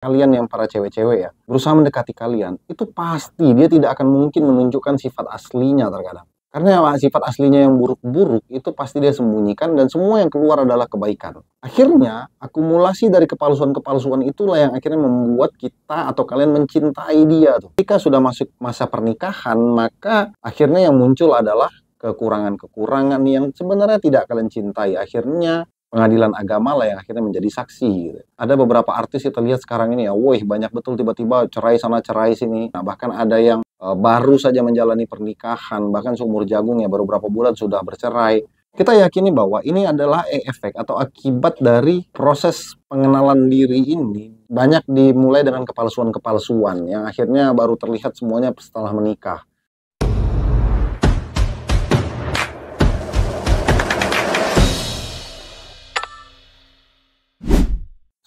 kalian yang para cewek-cewek ya, berusaha mendekati kalian, itu pasti dia tidak akan mungkin menunjukkan sifat aslinya terkadang. Karena sifat aslinya yang buruk-buruk itu pasti dia sembunyikan dan semua yang keluar adalah kebaikan. Akhirnya, akumulasi dari kepalsuan-kepalsuan itulah yang akhirnya membuat kita atau kalian mencintai dia tuh. Ketika sudah masuk masa pernikahan, maka akhirnya yang muncul adalah kekurangan-kekurangan yang sebenarnya tidak kalian cintai. Akhirnya pengadilan agama lah yang akhirnya menjadi saksi gitu. Ada beberapa artis kita lihat sekarang ini ya, woi banyak betul tiba-tiba cerai sana cerai sini. Nah, bahkan ada yang baru saja menjalani pernikahan, bahkan seumur jagung ya baru berapa bulan sudah bercerai. Kita yakini bahwa ini adalah efek atau akibat dari proses pengenalan diri ini banyak dimulai dengan kepalsuan-kepalsuan yang akhirnya baru terlihat semuanya setelah menikah.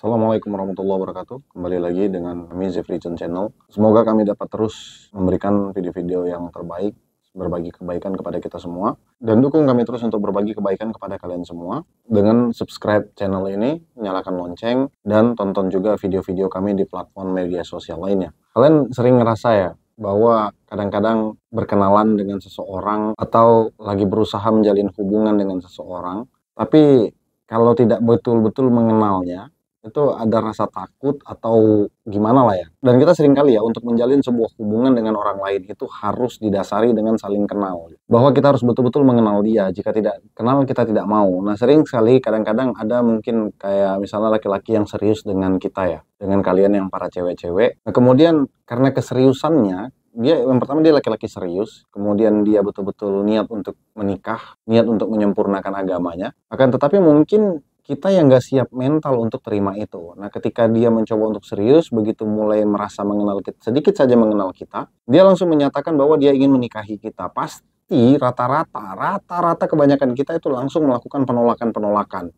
Assalamualaikum warahmatullahi wabarakatuh. Kembali lagi dengan kami Zefrijan Channel. Semoga kami dapat terus memberikan video-video yang terbaik, berbagi kebaikan kepada kita semua, dan dukung kami terus untuk berbagi kebaikan kepada kalian semua dengan subscribe channel ini, nyalakan lonceng, dan tonton juga video-video kami di platform media sosial lainnya. Kalian sering ngerasa ya bahwa kadang-kadang berkenalan dengan seseorang atau lagi berusaha menjalin hubungan dengan seseorang, tapi kalau tidak betul-betul mengenalnya, itu ada rasa takut atau gimana lah ya. Dan kita sering kali ya untuk menjalin sebuah hubungan dengan orang lain itu harus didasari dengan saling kenal. Bahwa kita harus betul-betul mengenal dia. Jika tidak kenal kita tidak mau. Nah sering sekali kadang-kadang ada mungkin kayak misalnya laki-laki yang serius dengan kita ya. Dengan kalian yang para cewek-cewek. Nah kemudian karena keseriusannya, dia yang pertama dia laki-laki serius, kemudian dia betul-betul niat untuk menikah, niat untuk menyempurnakan agamanya. Akan tetapi mungkin kita yang nggak siap mental untuk terima itu. Nah, ketika dia mencoba untuk serius, begitu mulai merasa mengenal kita, sedikit saja mengenal kita, dia langsung menyatakan bahwa dia ingin menikahi kita. Pasti rata-rata kebanyakan kita itu langsung melakukan penolakan-penolakan.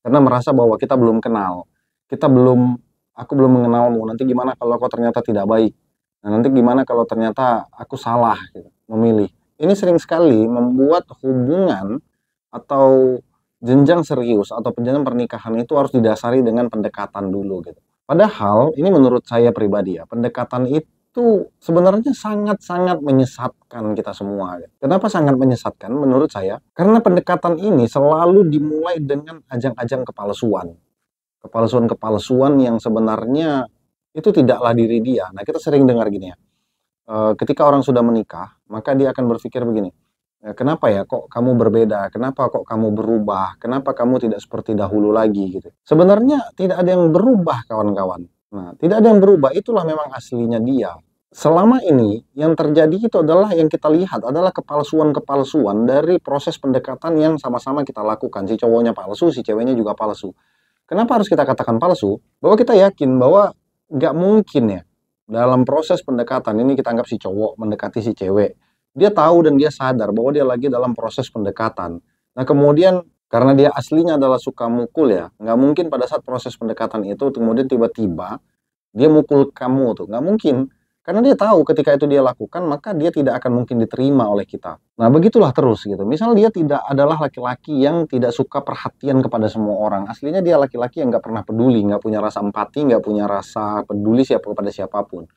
Karena merasa bahwa kita belum kenal. Aku belum mengenalmu. Nanti gimana kalau kau ternyata tidak baik? Nah, nanti gimana kalau ternyata aku salah gitu, memilih. Ini sering sekali membuat hubungan atau jenjang serius atau jenjang pernikahan itu harus didasari dengan pendekatan dulu gitu. Padahal ini menurut saya pribadi ya, pendekatan itu sebenarnya sangat-sangat menyesatkan kita semua. Gitu. Kenapa sangat menyesatkan menurut saya? Karena pendekatan ini selalu dimulai dengan ajang-ajang kepalsuan. Kepalsuan-kepalsuan yang sebenarnya itu tidaklah diri dia. Nah kita sering dengar gini ya, ketika orang sudah menikah, maka dia akan berpikir begini, kenapa ya kok kamu berbeda? Kenapa kok kamu berubah? Kenapa kamu tidak seperti dahulu lagi gitu? Sebenarnya tidak ada yang berubah kawan-kawan. Nah, tidak ada yang berubah, itulah memang aslinya dia. Selama ini yang terjadi itu adalah yang kita lihat adalah kepalsuan-kepalsuan dari proses pendekatan yang sama-sama kita lakukan. Si cowoknya palsu, si ceweknya juga palsu. Kenapa harus kita katakan palsu? Bahwa kita yakin bahwa nggak mungkin ya dalam proses pendekatan ini kita anggap si cowok mendekati si cewek. Dia tahu dan dia sadar bahwa dia lagi dalam proses pendekatan. Nah kemudian karena dia aslinya adalah suka mukul ya, nggak mungkin pada saat proses pendekatan itu kemudian tiba-tiba dia mukul kamu tuh, nggak mungkin. Karena dia tahu ketika itu dia lakukan maka dia tidak akan mungkin diterima oleh kita. Nah begitulah terus gitu. Misal dia tidak adalah laki-laki yang tidak suka perhatian kepada semua orang. Aslinya dia laki-laki yang nggak pernah peduli, nggak punya rasa empati, nggak punya rasa peduli kepada siapapun.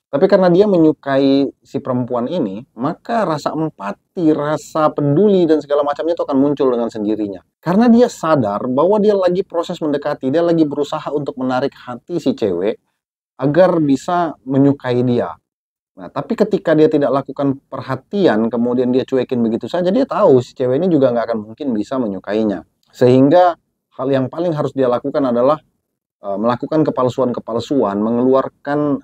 Tapi karena dia menyukai si perempuan ini, maka rasa empati, rasa peduli, dan segala macamnya itu akan muncul dengan sendirinya. Karena dia sadar bahwa dia lagi proses mendekati, dia lagi berusaha untuk menarik hati si cewek agar bisa menyukai dia. Nah, tapi ketika dia tidak lakukan perhatian, kemudian dia cuekin begitu saja, dia tahu si cewek ini juga nggak akan mungkin bisa menyukainya. Sehingga hal yang paling harus dia lakukan adalah melakukan kepalsuan-kepalsuan, mengeluarkan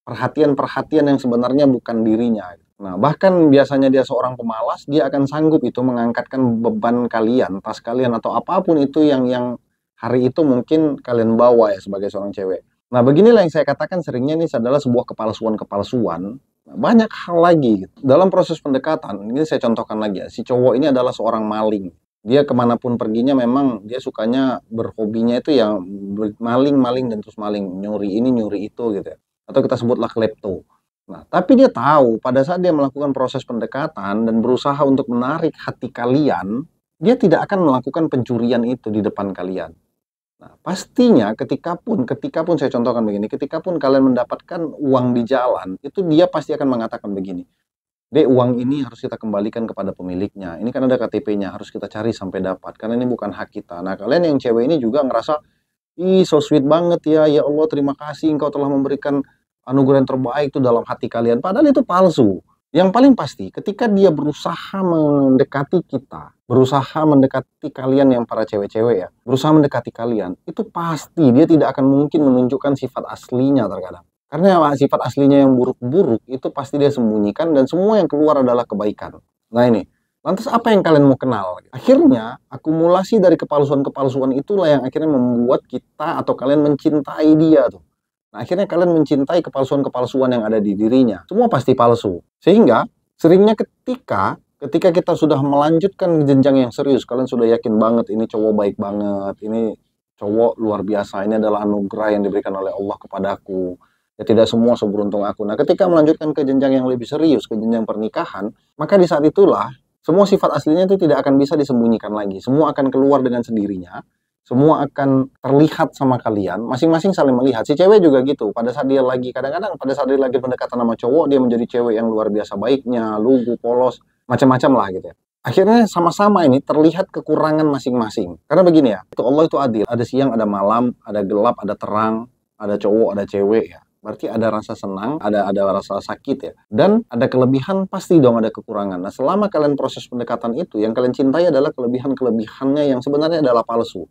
perhatian-perhatian yang sebenarnya bukan dirinya. Nah, bahkan biasanya dia seorang pemalas, dia akan sanggup itu mengangkatkan beban kalian, tas kalian, atau apapun itu yang hari itu mungkin kalian bawa ya sebagai seorang cewek. Nah, beginilah yang saya katakan seringnya ini adalah sebuah kepalsuan-kepalsuan. Nah, banyak hal lagi gitu. Dalam proses pendekatan, ini saya contohkan lagi ya, si cowok ini adalah seorang maling. Dia kemanapun perginya memang dia sukanya berhobinya itu ya maling-maling dan terus maling, nyuri ini nyuri itu gitu ya. Atau kita sebutlah klepto. Nah, tapi dia tahu pada saat dia melakukan proses pendekatan dan berusaha untuk menarik hati kalian, dia tidak akan melakukan pencurian itu di depan kalian. Nah, pastinya ketika pun saya contohkan begini, ketika pun kalian mendapatkan uang di jalan, itu dia pasti akan mengatakan begini, "Dek, uang ini harus kita kembalikan kepada pemiliknya. Ini kan ada KTP-nya, harus kita cari sampai dapat, karena ini bukan hak kita." Nah, kalian yang cewek ini juga ngerasa, "Ih, so sweet banget ya, ya Allah terima kasih engkau telah memberikan anugerah yang terbaik itu dalam hati kalian." Padahal itu palsu. Yang paling pasti, ketika dia berusaha mendekati kita, berusaha mendekati kalian yang para cewek-cewek ya, berusaha mendekati kalian, itu pasti dia tidak akan mungkin menunjukkan sifat aslinya terkadang. Karena sifat aslinya yang buruk-buruk, itu pasti dia sembunyikan dan semua yang keluar adalah kebaikan. Nah ini, lantas apa yang kalian mau kenal? Akhirnya, akumulasi dari kepalsuan-kepalsuan itulah yang akhirnya membuat kita atau kalian mencintai dia tuh. Nah, akhirnya kalian mencintai kepalsuan-kepalsuan yang ada di dirinya. Semua pasti palsu. Sehingga, seringnya ketika kita sudah melanjutkan jenjang yang serius, kalian sudah yakin banget ini cowok baik banget, ini cowok luar biasa, ini adalah anugerah yang diberikan oleh Allah kepadaku. Ya tidak semua seberuntung aku. Nah, ketika melanjutkan ke jenjang yang lebih serius, ke jenjang pernikahan, maka di saat itulah semua sifat aslinya itu tidak akan bisa disembunyikan lagi. Semua akan keluar dengan sendirinya. Semua akan terlihat sama kalian, masing-masing saling melihat. Si cewek juga gitu, pada saat dia lagi, kadang-kadang pada saat dia lagi pendekatan sama cowok, dia menjadi cewek yang luar biasa baiknya, lugu, polos, macam-macam lah gitu ya. Akhirnya sama-sama ini terlihat kekurangan masing-masing. Karena begini ya, itu Allah itu adil. Ada siang, ada malam, ada gelap, ada terang, ada cowok, ada cewek ya. Berarti ada rasa senang, ada rasa sakit ya. Dan ada kelebihan, pasti dong ada kekurangan. Nah, selama kalian proses pendekatan itu, yang kalian cintai adalah kelebihan-kelebihannya yang sebenarnya adalah palsu.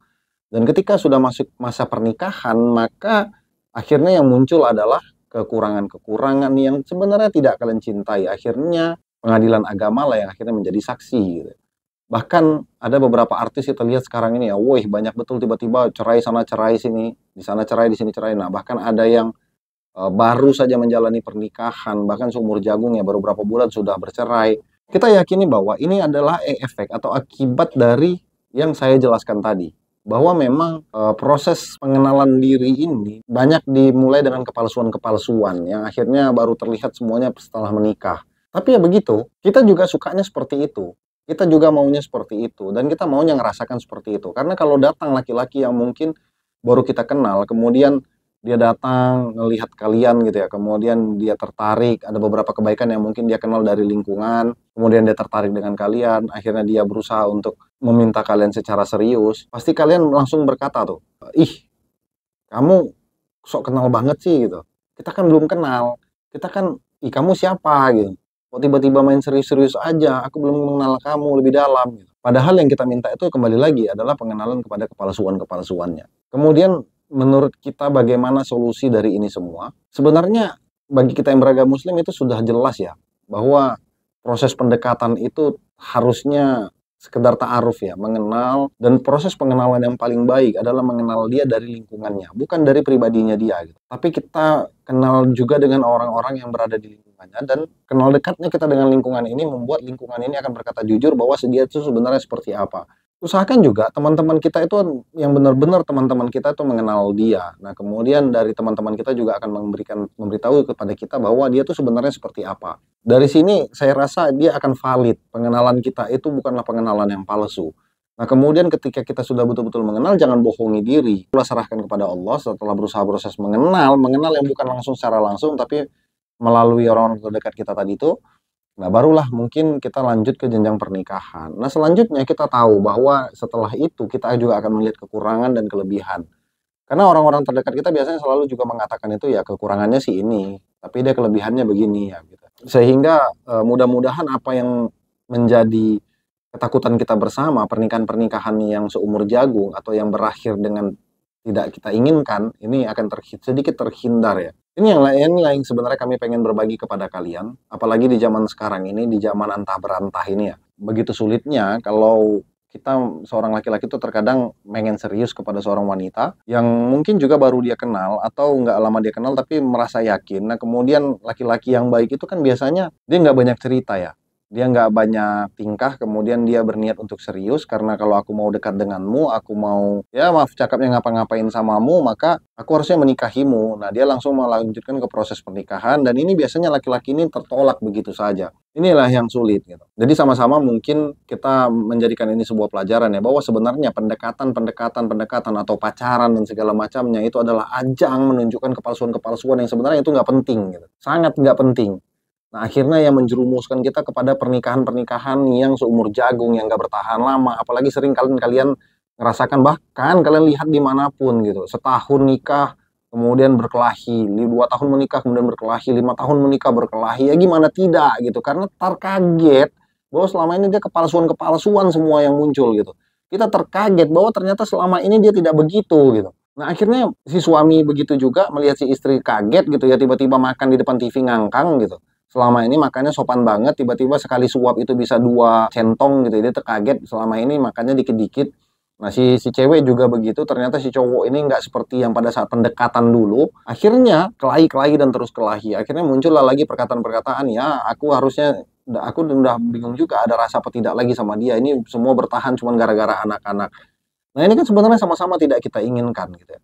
Dan ketika sudah masuk masa pernikahan, maka akhirnya yang muncul adalah kekurangan-kekurangan yang sebenarnya tidak kalian cintai. Akhirnya pengadilan agama lah yang akhirnya menjadi saksi gitu. Bahkan ada beberapa artis kita lihat sekarang ini ya, wih banyak betul tiba-tiba cerai sana cerai sini, di sana cerai di sini cerai. Nah, bahkan ada yang baru saja menjalani pernikahan, bahkan seumur jagung ya baru berapa bulan sudah bercerai. Kita yakini bahwa ini adalah efek atau akibat dari yang saya jelaskan tadi. Bahwa memang proses pengenalan diri ini banyak dimulai dengan kepalsuan-kepalsuan yang akhirnya baru terlihat semuanya setelah menikah. Tapi ya begitu, kita juga sukanya seperti itu. Kita juga maunya seperti itu. Dan kita maunya ngerasakan seperti itu. Karena kalau datang laki-laki yang mungkin baru kita kenal, kemudian dia datang melihat kalian gitu ya, kemudian dia tertarik, ada beberapa kebaikan yang mungkin dia kenal dari lingkungan, kemudian dia tertarik dengan kalian, akhirnya dia berusaha untuk meminta kalian secara serius, pasti kalian langsung berkata tuh, "Ih, kamu sok kenal banget sih," gitu. "Kita kan belum kenal, kita kan, ih kamu siapa?" gitu. "Kok tiba-tiba main serius-serius aja, aku belum mengenal kamu lebih dalam," gitu. Padahal yang kita minta itu kembali lagi adalah pengenalan kepada kepalsuan-kepalsuannya. Kemudian menurut kita bagaimana solusi dari ini semua? Sebenarnya bagi kita yang beragama muslim itu sudah jelas ya, bahwa proses pendekatan itu harusnya sekedar ta'aruf ya, mengenal, dan proses pengenalan yang paling baik adalah mengenal dia dari lingkungannya, bukan dari pribadinya dia gitu. Tapi kita kenal juga dengan orang-orang yang berada di lingkungannya, dan kenal dekatnya kita dengan lingkungan ini membuat lingkungan ini akan berkata jujur bahwa dia itu sebenarnya seperti apa. Usahakan juga teman-teman kita itu yang benar-benar teman-teman kita itu mengenal dia. Nah, kemudian dari teman-teman kita juga akan memberitahu kepada kita bahwa dia itu sebenarnya seperti apa. Dari sini saya rasa dia akan valid. Pengenalan kita itu bukanlah pengenalan yang palsu. Nah, kemudian ketika kita sudah betul-betul mengenal, jangan bohongi diri. Kita serahkan kepada Allah setelah berusaha proses mengenal yang bukan langsung secara langsung, tapi melalui orang-orang terdekat kita tadi itu. Nah, barulah mungkin kita lanjut ke jenjang pernikahan. Nah, selanjutnya kita tahu bahwa setelah itu kita juga akan melihat kekurangan dan kelebihan. Karena orang-orang terdekat kita biasanya selalu juga mengatakan itu ya kekurangannya sih ini, tapi dia kelebihannya begini ya gitu. Sehingga mudah-mudahan apa yang menjadi ketakutan kita bersama, pernikahan-pernikahan yang seumur jagung atau yang berakhir dengan tidak kita inginkan, ini akan sedikit terhindar ya. Ini yang sebenarnya kami pengen berbagi kepada kalian, apalagi di zaman sekarang ini, di zaman antah berantah ini ya. Begitu sulitnya kalau kita seorang laki-laki itu terkadang pengen serius kepada seorang wanita yang mungkin juga baru dia kenal atau nggak lama dia kenal tapi merasa yakin. Nah, kemudian laki-laki yang baik itu kan biasanya dia nggak banyak cerita ya. dia nggak banyak tingkah, kemudian dia berniat untuk serius, karena kalau aku mau dekat denganmu, aku mau, ya maaf cakapnya, ngapa-ngapain samamu, maka aku harusnya menikahimu. Nah, dia langsung melanjutkan ke proses pernikahan, dan ini biasanya laki-laki ini tertolak begitu saja. Inilah yang sulit gitu. Jadi sama-sama mungkin kita menjadikan ini sebuah pelajaran ya, bahwa sebenarnya pendekatan atau pacaran dan segala macamnya itu adalah ajang menunjukkan kepalsuan-kepalsuan yang sebenarnya itu nggak penting gitu. Sangat nggak penting. Nah, akhirnya yang menjerumuskan kita kepada pernikahan-pernikahan yang seumur jagung, yang gak bertahan lama. Apalagi sering kalian ngerasakan, bahkan kalian lihat dimanapun gitu. Setahun nikah, kemudian berkelahi. 2 tahun menikah, kemudian berkelahi. 5 tahun menikah, berkelahi. Ya gimana tidak gitu. Karena terkaget bahwa selama ini dia kepalsuan-kepalsuan semua yang muncul gitu. Kita terkaget bahwa ternyata selama ini dia tidak begitu gitu. Nah, akhirnya si suami begitu juga melihat si istri kaget gitu ya, tiba-tiba makan di depan TV ngangkang gitu. Selama ini makannya sopan banget, tiba-tiba sekali suap itu bisa 2 centong gitu. Dia terkaget selama ini makannya dikit-dikit. Nah, si cewek juga begitu, ternyata si cowok ini nggak seperti yang pada saat pendekatan dulu. Akhirnya kelahi dan terus kelahi. Akhirnya muncullah lagi perkataan-perkataan, ya aku udah bingung juga, ada rasa apa tidak lagi sama dia. Ini semua bertahan cuma gara-gara anak-anak. Nah, ini kan sebenarnya sama-sama tidak kita inginkan gitu ya.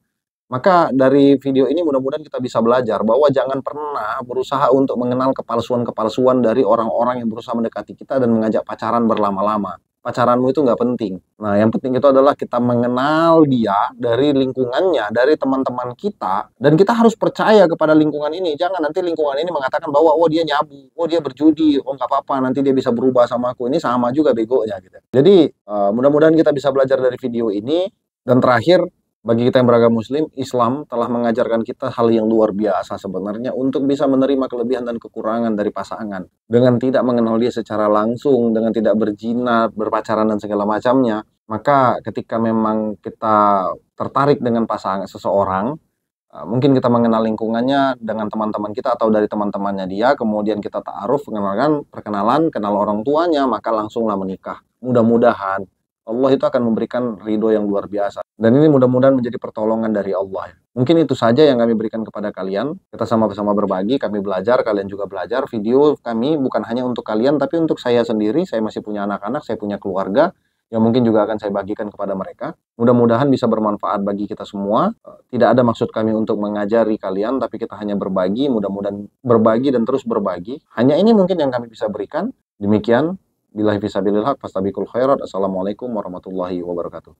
Maka dari video ini mudah-mudahan kita bisa belajar bahwa jangan pernah berusaha untuk mengenal kepalsuan-kepalsuan dari orang-orang yang berusaha mendekati kita dan mengajak pacaran berlama-lama. Pacaranmu itu nggak penting. Nah, yang penting itu adalah kita mengenal dia dari lingkungannya, dari teman-teman kita, dan kita harus percaya kepada lingkungan ini. Jangan nanti lingkungan ini mengatakan bahwa, oh dia nyabu, oh dia berjudi, oh nggak apa-apa, nanti dia bisa berubah sama aku. Ini sama juga begonya gitu. Jadi, mudah-mudahan kita bisa belajar dari video ini. Dan terakhir, bagi kita yang beragama Muslim, Islam telah mengajarkan kita hal yang luar biasa sebenarnya untuk bisa menerima kelebihan dan kekurangan dari pasangan. Dengan tidak mengenal dia secara langsung, dengan tidak berzina, berpacaran dan segala macamnya, maka ketika memang kita tertarik dengan pasangan seseorang, mungkin kita mengenal lingkungannya dengan teman-teman kita atau dari teman-temannya dia, kemudian kita ta'aruf, perkenalan, kenal orang tuanya, maka langsunglah menikah. Mudah-mudahan Allah itu akan memberikan ridho yang luar biasa. Dan ini mudah-mudahan menjadi pertolongan dari Allah. Mungkin itu saja yang kami berikan kepada kalian. Kita sama-sama berbagi, kami belajar, kalian juga belajar. Video kami bukan hanya untuk kalian, tapi untuk saya sendiri. Saya masih punya anak-anak, saya punya keluarga, yang mungkin juga akan saya bagikan kepada mereka. Mudah-mudahan bisa bermanfaat bagi kita semua. Tidak ada maksud kami untuk mengajari kalian, tapi kita hanya berbagi. Mudah-mudahan berbagi dan terus berbagi. Hanya ini mungkin yang kami bisa berikan. Demikian. Billahi fisabilillah, fastabiqul khairat. Assalamualaikum warahmatullahi wabarakatuh.